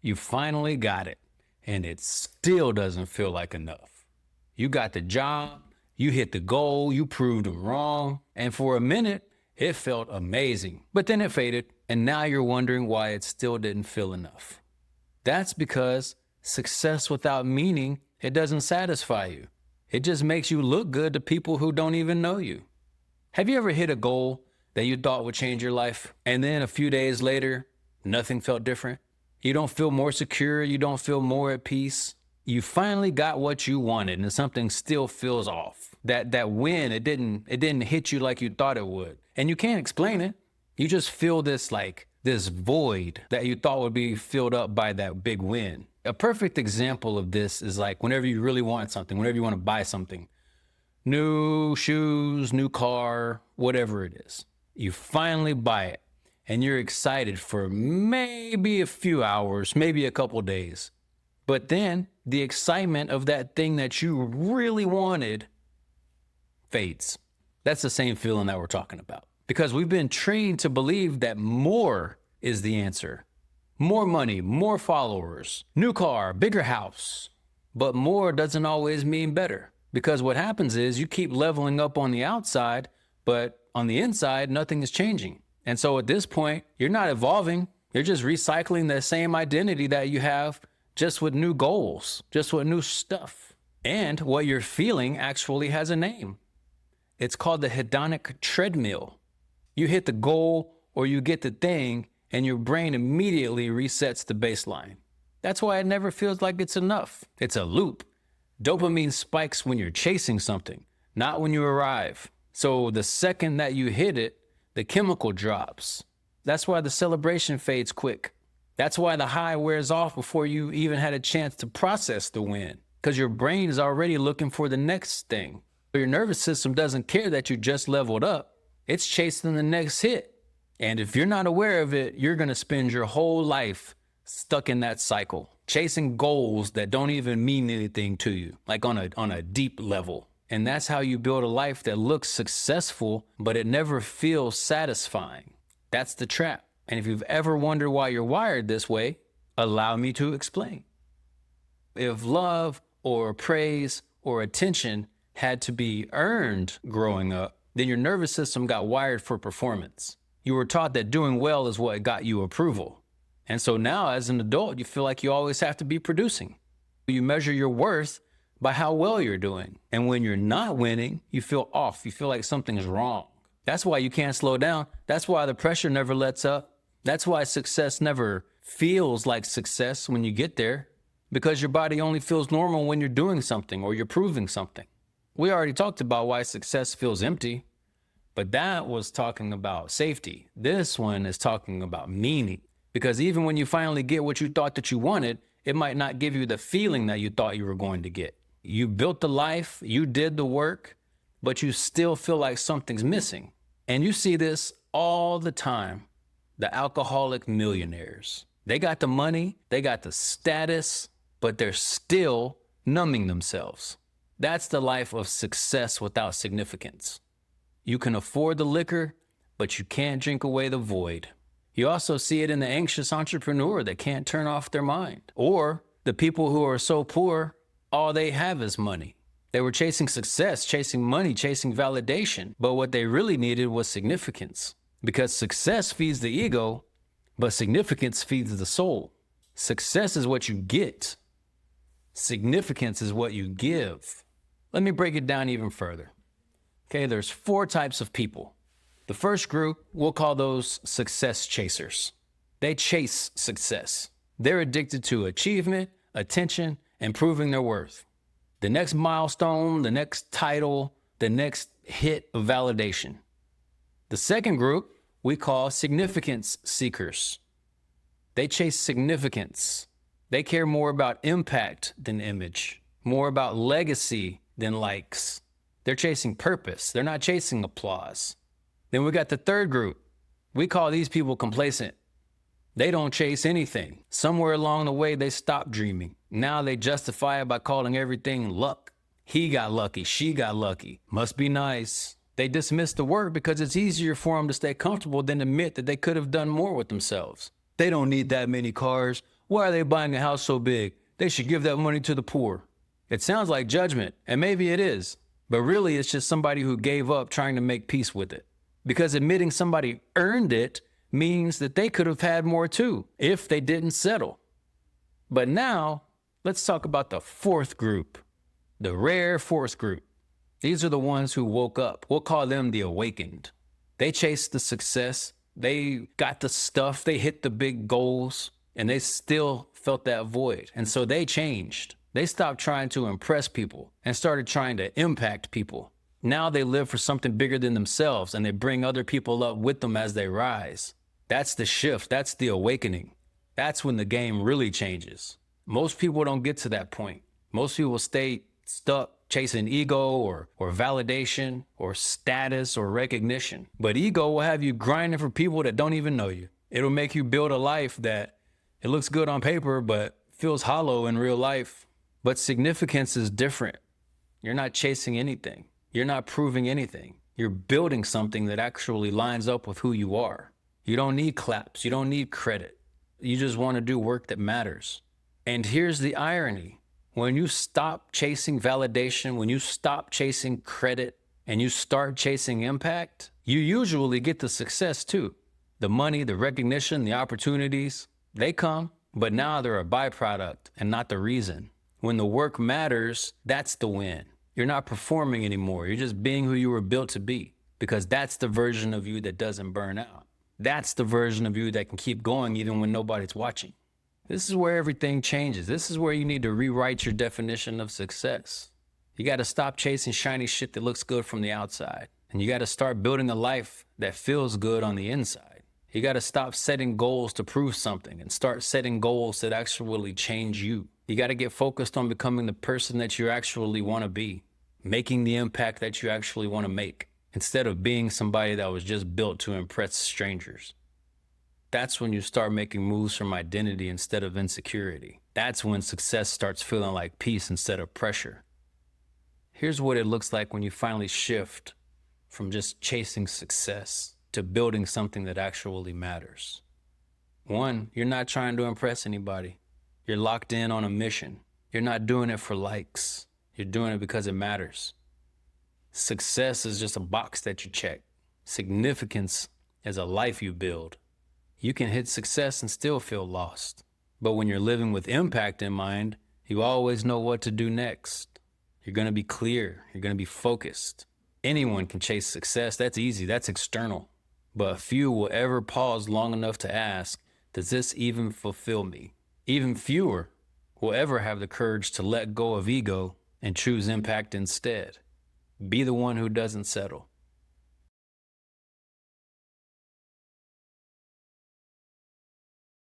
You finally got it, and it still doesn't feel like enough. You got the job, you hit the goal, you proved them wrong, and for a minute, it felt amazing. But then it faded, and now you're wondering why it still didn't feel enough. That's because success without meaning, it doesn't satisfy you. It just makes you look good to people who don't even know you. Have you ever hit a goal that you thought would change your life, and then a few days later, nothing felt different? You don't feel more secure, you don't feel more at peace. You finally got what you wanted, and something still feels off. That win, it didn't hit you like you thought it would. And you can't explain it. You just feel this void that you thought would be filled up by that big win. A perfect example of this is like whenever you really want something, whenever you want to buy something, new shoes, new car, whatever it is. You finally buy it and you're excited for maybe a few hours, maybe a couple days. But then the excitement of that thing that you really wanted fades. That's the same feeling that we're talking about. Because we've been trained to believe that more is the answer. More money, more followers, new car, bigger house. But more doesn't always mean better. Because what happens is you keep leveling up on the outside, but on the inside, nothing is changing. And so at this point, you're not evolving. You're just recycling the same identity that you have, just with new goals, just with new stuff. And what you're feeling actually has a name. It's called the hedonic treadmill. You hit the goal or you get the thing and your brain immediately resets the baseline. That's why it never feels like it's enough. It's a loop. Dopamine spikes when you're chasing something, not when you arrive. So the second that you hit it, the chemical drops. That's why the celebration fades quick. That's why the high wears off before you even had a chance to process the win, because your brain is already looking for the next thing. Your nervous system doesn't care that you just leveled up. It's chasing the next hit. And if you're not aware of it, you're going to spend your whole life stuck in that cycle, chasing goals that don't even mean anything to you, like on a deep level. And that's how you build a life that looks successful, but it never feels satisfying. That's the trap. And if you've ever wondered why you're wired this way, allow me to explain. If love or praise or attention had to be earned growing up, then your nervous system got wired for performance. You were taught that doing well is what got you approval. And so now as an adult, you feel like you always have to be producing. You measure your worth by how well you're doing. And when you're not winning, you feel off. You feel like something's wrong. That's why you can't slow down. That's why the pressure never lets up. That's why success never feels like success when you get there, because your body only feels normal when you're doing something or you're proving something. We already talked about why success feels empty, but that was talking about safety. This one is talking about meaning, because even when you finally get what you thought that you wanted, it might not give you the feeling that you thought you were going to get. You built the life, you did the work, but you still feel like something's missing. And you see this all the time. The alcoholic millionaires. They got the money, they got the status, but they're still numbing themselves. That's the life of success without significance. You can afford the liquor, but you can't drink away the void. You also see it in the anxious entrepreneur that can't turn off their mind. Or the people who are so poor, all they have is money. They were chasing success, chasing money, chasing validation, but what they really needed was significance. Because success feeds the ego, but significance feeds the soul. Success is what you get. Significance is what you give. Let me break it down even further. Okay, there's 4 types of people. The first group, we'll call those success chasers. They chase success. They're addicted to achievement, attention, and proving their worth. The next milestone, the next title, the next hit of validation. The second group, we call significance seekers. They chase significance. They care more about impact than image, more about legacy than likes. They're chasing purpose. They're not chasing applause. Then we got the third group. We call these people complacent. They don't chase anything. Somewhere along the way, they stopped dreaming. Now they justify it by calling everything luck. He got lucky. She got lucky. Must be nice. They dismiss the work because it's easier for them to stay comfortable than admit that they could have done more with themselves. They don't need that many cars. Why are they buying a house so big? They should give that money to the poor. It sounds like judgment, and maybe it is, but really it's just somebody who gave up trying to make peace with it. Because admitting somebody earned it means that they could have had more too, if they didn't settle. But now, let's talk about the fourth group, the rare fourth group. These are the ones who woke up. We'll call them the awakened. They chased the success, they got the stuff, they hit the big goals, and they still felt that void. And so they changed. They stopped trying to impress people and started trying to impact people. Now they live for something bigger than themselves, and they bring other people up with them as they rise. That's the shift. That's the awakening. That's when the game really changes. Most people don't get to that point. Most people stay stuck chasing ego or validation or status or recognition. But ego will have you grinding for people that don't even know you. It'll make you build a life that it looks good on paper, but feels hollow in real life. But significance is different. You're not chasing anything. You're not proving anything. You're building something that actually lines up with who you are. You don't need claps. You don't need credit. You just want to do work that matters. And here's the irony. When you stop chasing validation, when you stop chasing credit, and you start chasing impact, you usually get the success too. The money, the recognition, the opportunities, they come, but now they're a byproduct and not the reason. When the work matters, that's the win. You're not performing anymore. You're just being who you were built to be, because that's the version of you that doesn't burn out. That's the version of you that can keep going even when nobody's watching. This is where everything changes. This is where you need to rewrite your definition of success. You got to stop chasing shiny shit that looks good from the outside. And you got to start building a life that feels good on the inside. You got to stop setting goals to prove something and start setting goals that actually change you. You got to get focused on becoming the person that you actually want to be, making the impact that you actually want to make, instead of being somebody that was just built to impress strangers. That's when you start making moves from identity instead of insecurity. That's when success starts feeling like peace instead of pressure. Here's what it looks like when you finally shift from just chasing success to building something that actually matters. 1, you're not trying to impress anybody. You're locked in on a mission. You're not doing it for likes. You're doing it because it matters. Success is just a box that you check. Significance is a life you build. You can hit success and still feel lost. But when you're living with impact in mind, you always know what to do next. You're going to be clear. You're going to be focused. Anyone can chase success. That's easy. That's external. But few will ever pause long enough to ask, does this even fulfill me? Even fewer will ever have the courage to let go of ego and choose impact instead. Be the one who doesn't settle.